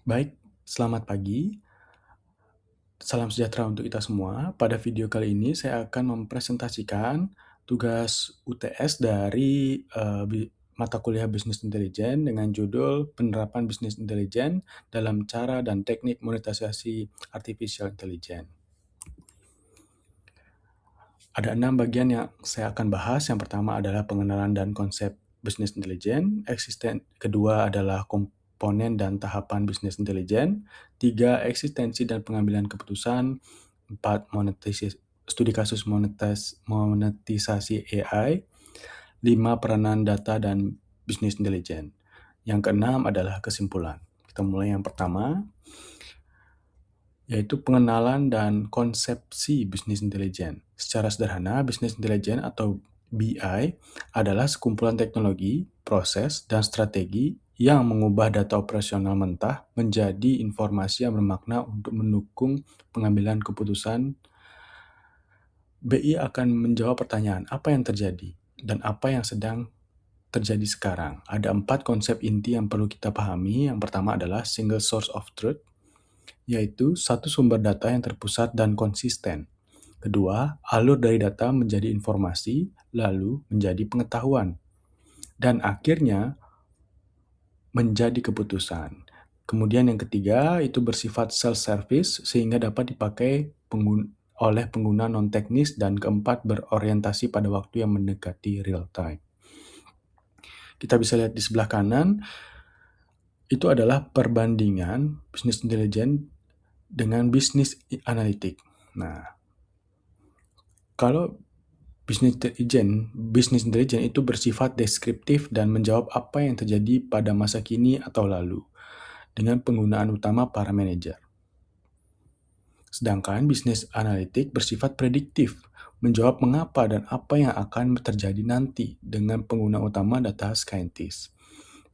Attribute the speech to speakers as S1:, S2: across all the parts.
S1: Baik, selamat pagi. Salam sejahtera untuk kita semua. Pada video kali ini saya akan mempresentasikan tugas UTS dari mata kuliah Bisnis Intelijen dengan judul Penerapan Bisnis Intelijen dalam Cara dan Teknik Monetisasi Artificial Intelligence. Ada 6 bagian yang saya akan bahas. Yang pertama adalah pengenalan dan konsep bisnis intelijen. Kedua adalah komponen dan tahapan bisnis intelijen. 3, eksistensi dan pengambilan keputusan. 4, studi kasus monetisasi AI. 5, peranan data dan bisnis intelijen. Yang keenam adalah kesimpulan. Kita mulai yang pertama, yaitu pengenalan dan konsepsi bisnis intelijen. Secara sederhana, bisnis intelijen atau BI adalah sekumpulan teknologi, proses, dan strategi yang mengubah data operasional mentah menjadi informasi yang bermakna untuk mendukung pengambilan keputusan. BI akan menjawab pertanyaan, apa yang terjadi dan apa yang sedang terjadi sekarang. Ada 4 konsep inti yang perlu kita pahami. Yang pertama adalah single source of truth, yaitu satu sumber data yang terpusat dan konsisten. Kedua, alur dari data menjadi informasi, lalu menjadi pengetahuan, dan akhirnya menjadi keputusan. Kemudian yang ketiga, itu bersifat self-service sehingga dapat dipakai oleh pengguna non-teknis, dan keempat, berorientasi pada waktu yang mendekati real time. Kita bisa lihat di sebelah kanan, itu adalah perbandingan bisnis intelijen dengan bisnis analitik. Nah, kalau bisnis intelijen itu bersifat deskriptif dan menjawab apa yang terjadi pada masa kini atau lalu, dengan penggunaan utama para manajer. Sedangkan bisnis analitik bersifat prediktif, menjawab mengapa dan apa yang akan terjadi nanti, dengan pengguna utama data scientist.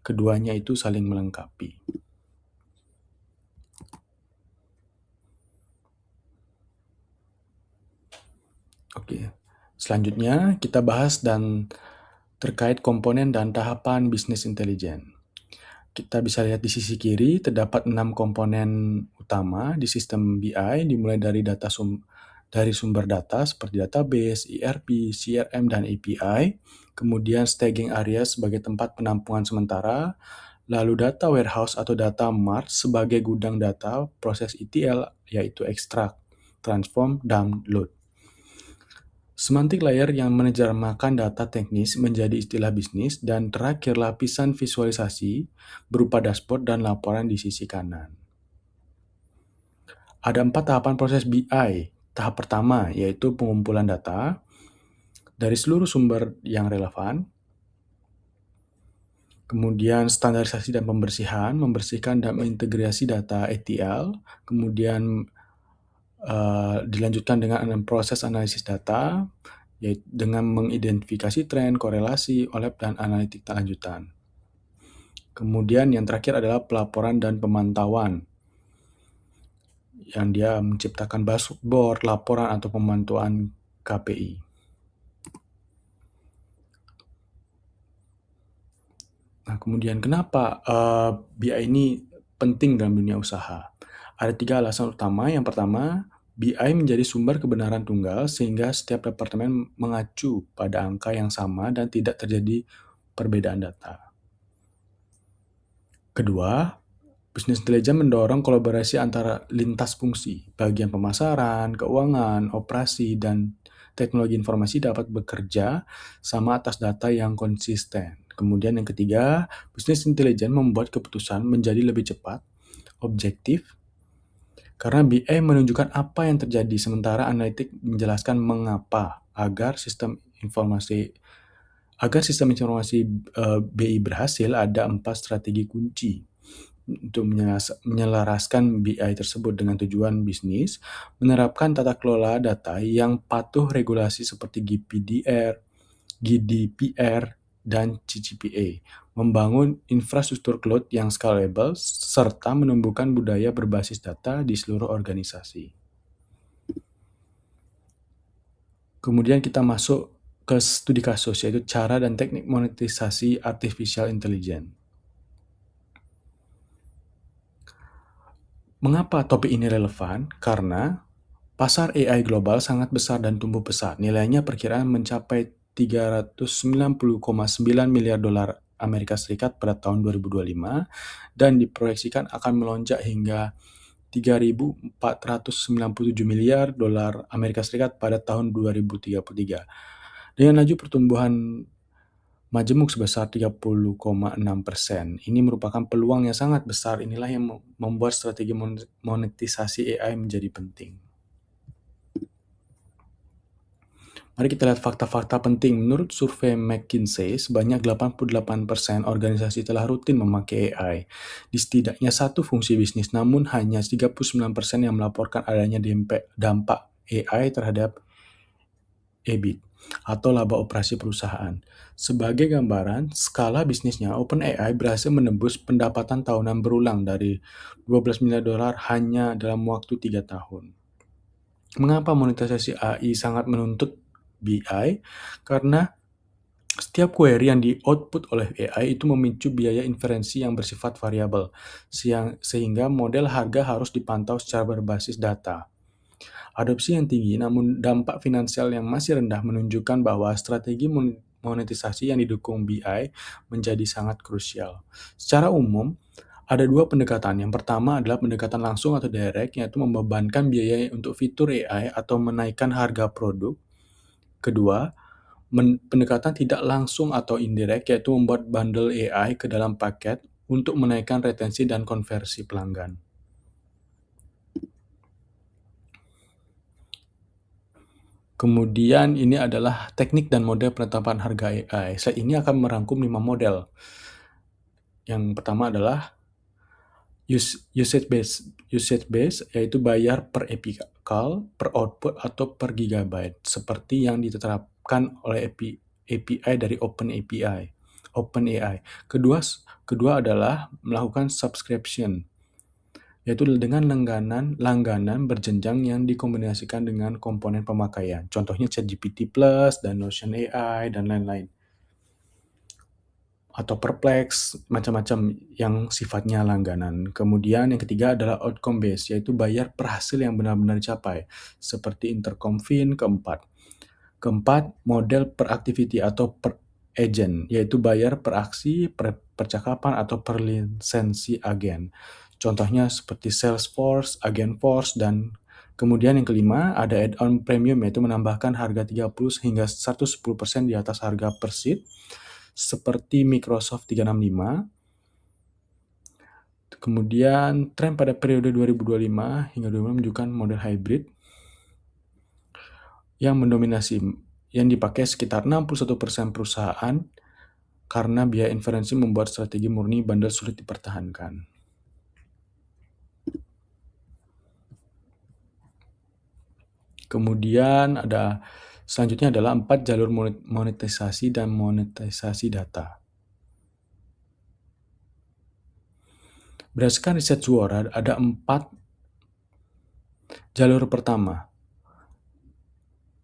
S1: Keduanya itu saling melengkapi. Oke, selanjutnya kita bahas dan terkait komponen dan tahapan bisnis intelijen. Kita bisa lihat di sisi kiri, terdapat 6 komponen utama di sistem BI, dimulai dari dari sumber data seperti database, ERP, CRM, dan API, kemudian staging area sebagai tempat penampungan sementara, lalu data warehouse atau data mart sebagai gudang data, proses ETL yaitu extract, transform, dan load. Semantic layer yang menerjemahkan data teknis menjadi istilah bisnis, dan terakhir lapisan visualisasi berupa dashboard dan laporan di sisi kanan. Ada 4 tahapan proses BI. Tahap pertama yaitu pengumpulan data dari seluruh sumber yang relevan. Kemudian standarisasi dan pembersihan, membersihkan dan mengintegrasi data ETL. Kemudian dilanjutkan dengan proses analisis data, yaitu dengan mengidentifikasi tren, korelasi, OLAP, dan analitik lanjutan. Kemudian yang terakhir adalah pelaporan dan pemantauan, yang dia menciptakan dashboard, laporan, atau pemantauan KPI. Nah, kemudian kenapa BI ini penting dalam dunia usaha? Ada 3 alasan utama. Yang pertama, BI menjadi sumber kebenaran tunggal sehingga setiap departemen mengacu pada angka yang sama dan tidak terjadi perbedaan data. Kedua, bisnis intelijen mendorong kolaborasi antara lintas fungsi. Bagian pemasaran, keuangan, operasi, dan teknologi informasi dapat bekerja sama atas data yang konsisten. Kemudian yang ketiga, bisnis intelijen membuat keputusan menjadi lebih cepat, objektif, karena BI menunjukkan apa yang terjadi, sementara analitik menjelaskan mengapa. Agar sistem informasi BI berhasil, ada 4 strategi kunci untuk menyelaraskan BI tersebut dengan tujuan bisnis, menerapkan tata kelola data yang patuh regulasi seperti GDPR, dan CCPA, membangun infrastruktur cloud yang scalable, serta menumbuhkan budaya berbasis data di seluruh organisasi. Kemudian kita masuk ke studi kasus, yaitu cara dan teknik monetisasi artificial intelligence. Mengapa topik ini relevan? Karena pasar AI global sangat besar dan tumbuh pesat. Nilainya perkiraan mencapai 390,9 miliar dolar Amerika Serikat pada tahun 2025 dan diproyeksikan akan melonjak hingga 3.497 miliar dolar Amerika Serikat pada tahun 2033. Dengan laju pertumbuhan majemuk sebesar 30,6%. Ini merupakan peluang yang sangat besar. Inilah yang membuat strategi monetisasi AI menjadi penting. Mari kita lihat fakta-fakta penting. Menurut survei McKinsey, sebanyak 88% organisasi telah rutin memakai AI di setidaknya satu fungsi bisnis, namun hanya 39% yang melaporkan adanya dampak AI terhadap EBIT atau laba operasi perusahaan. Sebagai gambaran, skala bisnisnya, OpenAI berhasil menembus pendapatan tahunan berulang dari 12 miliar dolar hanya dalam waktu 3 tahun. Mengapa monetisasi AI sangat menuntut BI? Karena setiap query yang di-output oleh AI itu memicu biaya inferensi yang bersifat variabel, sehingga model harga harus dipantau secara berbasis data. Adopsi yang tinggi namun dampak finansial yang masih rendah menunjukkan bahwa strategi monetisasi yang didukung BI menjadi sangat krusial. Secara umum, ada dua pendekatan. Yang pertama adalah pendekatan langsung atau direct, yaitu membebankan biaya untuk fitur AI atau menaikkan harga produk. Kedua, pendekatan tidak langsung atau indirect, yaitu membuat bundle AI ke dalam paket untuk menaikkan retensi dan konversi pelanggan. Kemudian ini adalah teknik dan model penetapan harga AI. Slide ini akan merangkum 5 model. Yang pertama adalah usage based, yaitu bayar per epic call, per output, atau per gigabyte, seperti yang ditetapkan oleh API dari OpenAI. Kedua adalah melakukan subscription, yaitu dengan langganan berjenjang yang dikombinasikan dengan komponen pemakaian. Contohnya ChatGPT Plus dan Notion AI dan lain-lain. Atau Perplex, macam-macam yang sifatnya langganan. Kemudian yang ketiga adalah outcome based, yaitu bayar per hasil yang benar-benar dicapai, seperti Intercomfin. Keempat, model per activity atau per agent, yaitu bayar per aksi, per percakapan, atau per lisensi agen. Contohnya seperti Salesforce, Agentforce, dan kemudian yang kelima ada add-on premium, yaitu menambahkan harga 30 hingga 110% di atas harga per seat, seperti Microsoft 365. Kemudian tren pada periode 2025 hingga 2025 menunjukkan model hybrid yang mendominasi, yang dipakai sekitar 61% perusahaan karena biaya inferensi membuat strategi murni bundle sulit dipertahankan. Kemudian selanjutnya adalah 4 jalur monetisasi dan monetisasi data. Berdasarkan riset Zuora, ada 4 jalur pertama.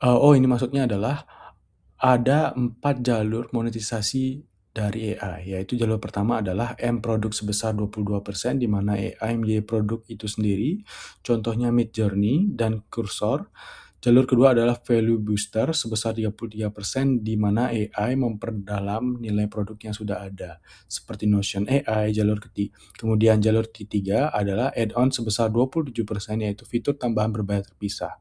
S1: Ini maksudnya adalah ada 4 jalur monetisasi dari AI, yaitu jalur pertama adalah M-produk sebesar 22%, di mana AI menjadi produk itu sendiri, contohnya Midjourney dan Cursor. Jalur kedua adalah Value Booster sebesar 33%, di mana AI memperdalam nilai produk yang sudah ada, seperti Notion AI. Kemudian jalur ketiga adalah Add-on sebesar 27%, yaitu fitur tambahan berbayar terpisah.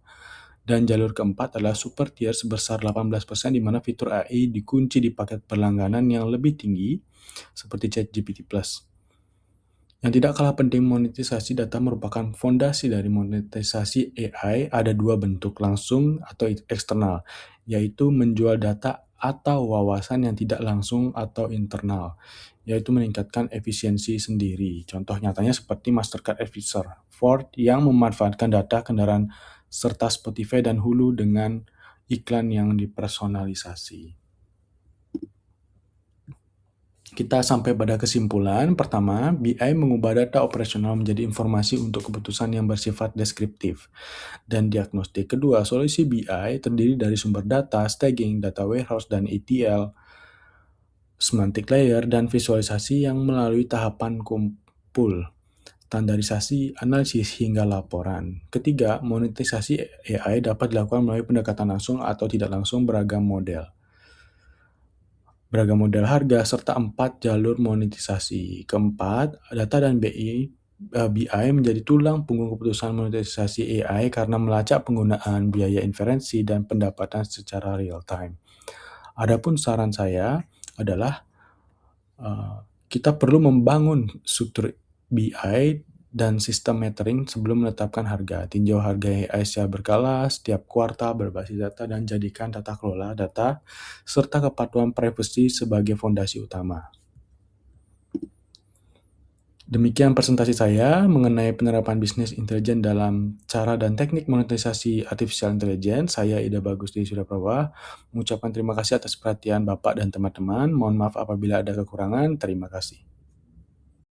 S1: Dan jalur keempat adalah Super Tier sebesar 18%, di mana fitur AI dikunci di paket berlangganan yang lebih tinggi, seperti ChatGPT Plus. Yang tidak kalah penting, monetisasi data merupakan fondasi dari monetisasi AI. Ada 2 bentuk, langsung atau eksternal, yaitu menjual data, atau wawasan yang tidak langsung atau internal, yaitu meningkatkan efisiensi sendiri. Contoh nyatanya seperti Mastercard Advisor, Ford yang memanfaatkan data kendaraan, serta Spotify dan Hulu dengan iklan yang dipersonalisasi. Kita sampai pada kesimpulan. Pertama, BI mengubah data operasional menjadi informasi untuk keputusan yang bersifat deskriptif dan diagnostik. Kedua, solusi BI terdiri dari sumber data, staging, data warehouse, dan ETL, semantic layer, dan visualisasi yang melalui tahapan kumpul. standarisasi, analisis, hingga laporan. Ketiga, monetisasi AI dapat dilakukan melalui pendekatan langsung atau tidak langsung beragam model harga, serta 4 jalur monetisasi. Keempat, data dan BI menjadi tulang punggung keputusan monetisasi AI karena melacak penggunaan biaya inferensi dan pendapatan secara real time. Adapun saran saya adalah kita perlu membangun struktur BI dan sistem metering sebelum menetapkan harga. Tinjau harga AI secara berkala setiap kuartal berbasis data dan jadikan tata kelola data serta kepatuhan privasi sebagai fondasi utama. Demikian presentasi saya mengenai penerapan bisnis intelijen dalam cara dan teknik monetisasi artificial intelligence. Saya Ida Bagus di Suraprawa mengucapkan terima kasih atas perhatian Bapak dan teman-teman. Mohon maaf apabila ada kekurangan. Terima kasih.